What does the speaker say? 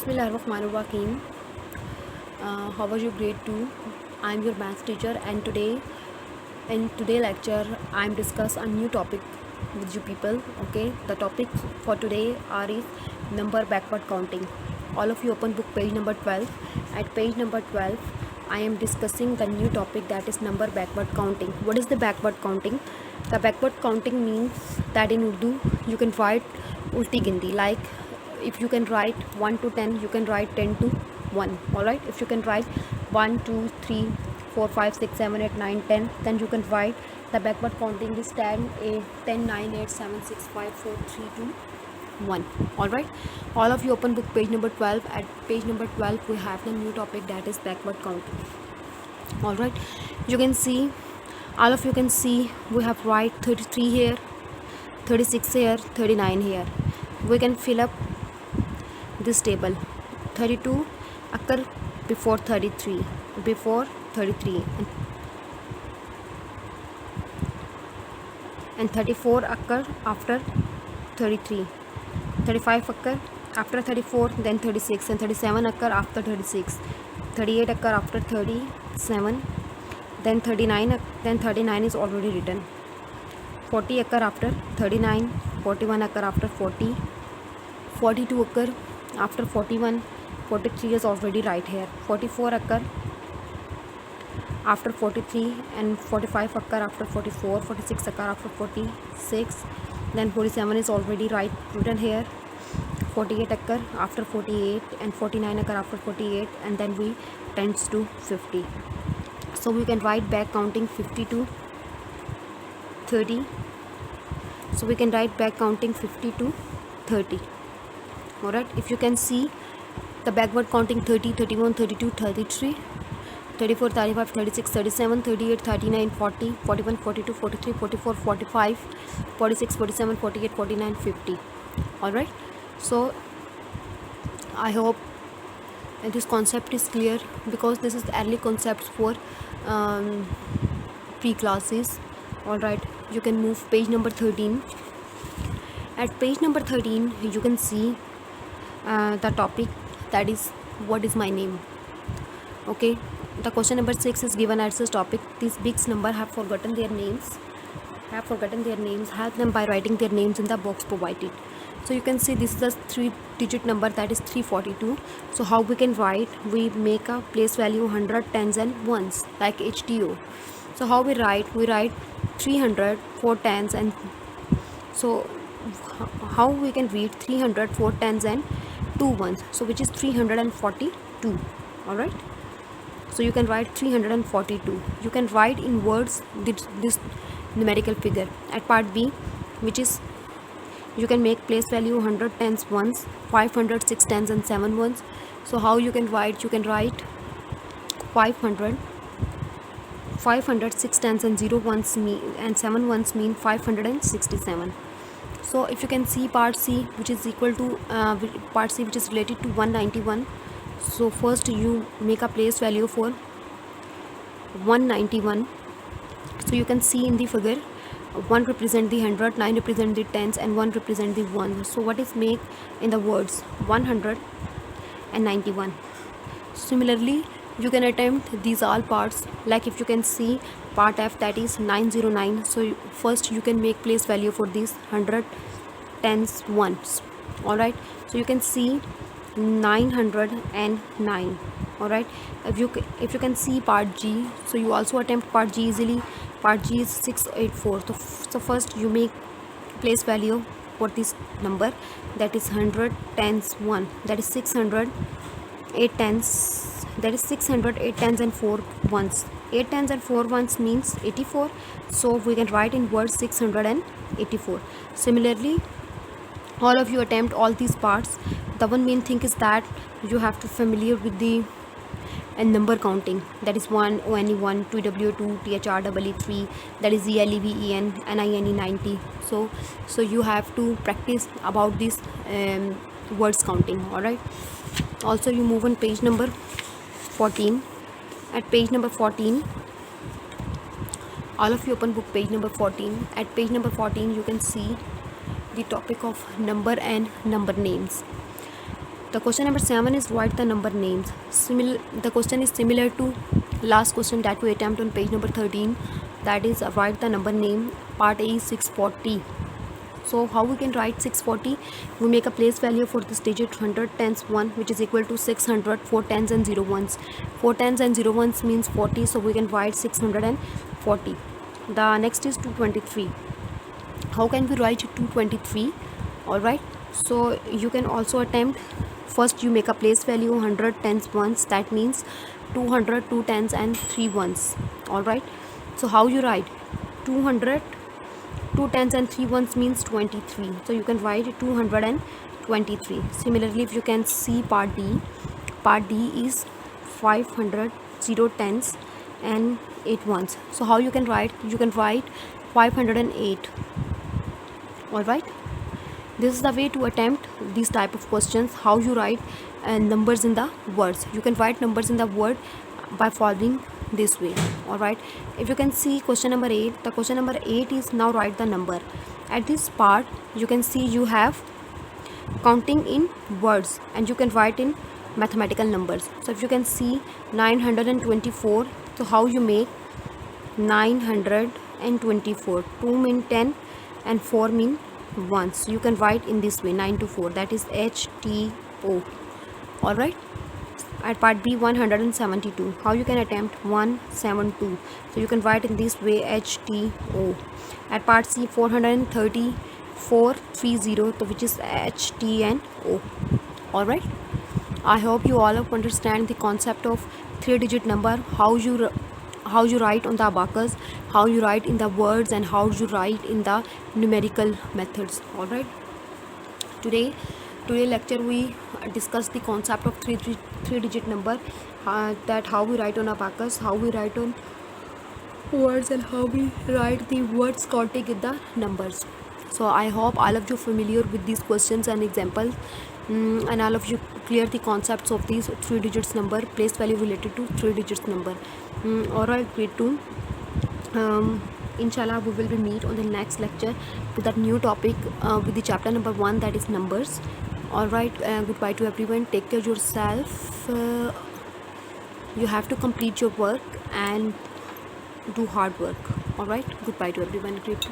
Bismillahirrahmanirrahim. How are you? Grade 2. I'm your maths teacher, and today lecture I'm discuss a new topic with you people. Okay, the topic for today is number backward counting. All of you open book page number 12. At page number 12, I am discussing the new topic, that is number backward counting. What is the backward counting? The backward counting means that in Urdu you can write ulti gindi, like if you can write 1 to 10, you can write 10 to 1. All right, if you can write 1 2 3 4 5 6 7 8 9 10, then you can write the backward counting is 10 8 10 9 8 7 6 5 4 3 2 1. All right, all of you open book page number 12. At page number 12 we have the new topic, that is backward counting. All right, you can see, all of you can see, we have write 33 here, 36 here, 39 here. We can fill up this table. 32 occur before 33, and 34 occur after 33, 35 occur after 34, then 36, and 37 occur after 36, 38 occur after 37, then 39 is already written, 40 occur after 39, 41 occur after 40, 42 occur after 41, 43 is already right here, 44 occur after 43, and 45 occur after 44, 46 occur after 46, then 47 is already right written here, 48 occur after 48, and 49 occur after 48, and then we tends to 50. So we can write back counting 50 to 30. So we can write back counting 50 to 30. Alright, if you can see the backward counting 30, 31, 32, 33, 34, 35, 36, 37, 38, 39, 40, 41, 42, 43, 44, 45, 46, 47, 48, 49, 50. Alright, so I hope this concept is clear, because this is the early concepts for pre-classes. Alright, you can move page number 13. At page number 13 you can see the topic, that is what is my name. Okay, the question number 6 is given as this topic. These big number have forgotten their names. Help them by writing their names in the box provided. So you can see this is a 3-digit number, that is 342. So how we can write? We make a place value 100, tens and ones, like HTO. So how we write? We write 300, 4 tens, and so how we can read 300, 4 tens and 2 ones, so which is 342. All right, so you can write 342. You can write in words this numerical figure. At part B, which is you can make place value 100 tens ones, 500 6 tens and 7 ones. So how you can write? You can write 500 6 tens and 0 ones and 7 ones mean 567. So if you can see part C, which is equal to part C, which is related to 191. So first you make a place value for 191. So you can see in the figure, 1 represent the 100, 9 represent the tens, and 1 represent the 1. So what is make in the words? 191. Similarly, you can attempt these all parts, like if you can see part F, that is 909. So first you can make place value for these 100 tens ones. Alright, so you can see 909. Alright, if you can see part G, so you also attempt part G easily. Part G is 684. So first you make place value for this number, that is 100 tens 1, that is 608 tens, that is 608 tens and 4 ones. 8 tens and 4 ones means 84. So we can write in words 684. Similarly, all of you attempt all these parts. The one main thing is that you have to familiar with the number counting, that is 1 ONE1, 2W2, THREE3, that is ZLEVEN, NINE 90. So you have to practice about this words counting. All right, also you move on page number 14. At page number 14, all of you open book page number 14. At page number 14 you can see the topic of number and number names. The question number 7 is write the number names. The question is similar to last question that we attempt on page number 13. That is write the number name. Part A is 640. So how we can write 640? We make a place value for this digit 100 tens 1, which is equal to 600, 4 tens and 0 ones. 4 tens and 0 ones means 40, so we can write 640. The next is 223. How can we write 223? Alright, so you can also attempt. First you make a place value 100 tens ones, that means 200, 2 tens and 3 ones. Alright, so how you write 200, 2 tens and 3 ones means 23, so you can write 223. Similarly, if you can see part D is 500, 0 tens and 8 ones. So how you can write 508. Alright, this is the way to attempt these type of questions, how you write numbers in the words. You can write numbers in the word by following this way. Alright, if you can see question number 8, the question number 8 is now write the number. At this part you can see you have counting in words and you can write in mathematical numbers. So if you can see 924, so how you make 924, 2 mean 10 and 4 mean 1, so you can write in this way 9 to 4, that is HTO. Alright, at part B 172, how you can attempt 172, so you can write in this way HTO. At part C 430, 430, so which is HTNO. Alright, I hope you all understand the concept of 3-digit number, how you write on the abacus, how you write in the words, and how you write in the numerical methods. Alright, today lecture we discuss the concept of 3-digit number, that how we write on abacus, how we write on words, and how we write the words counting in the numbers. So I hope all of you familiar with these questions and examples, and all of you clear the concepts of these 3 digits number, place value related to 3 digits number. Alright, grade 2. Inshallah we will be meet on the next lecture with that new topic, with the chapter number 1, that is numbers. Alright, goodbye to everyone, take care of yourself. You have to complete your work and do hard work. Alright, goodbye to everyone, grade 2.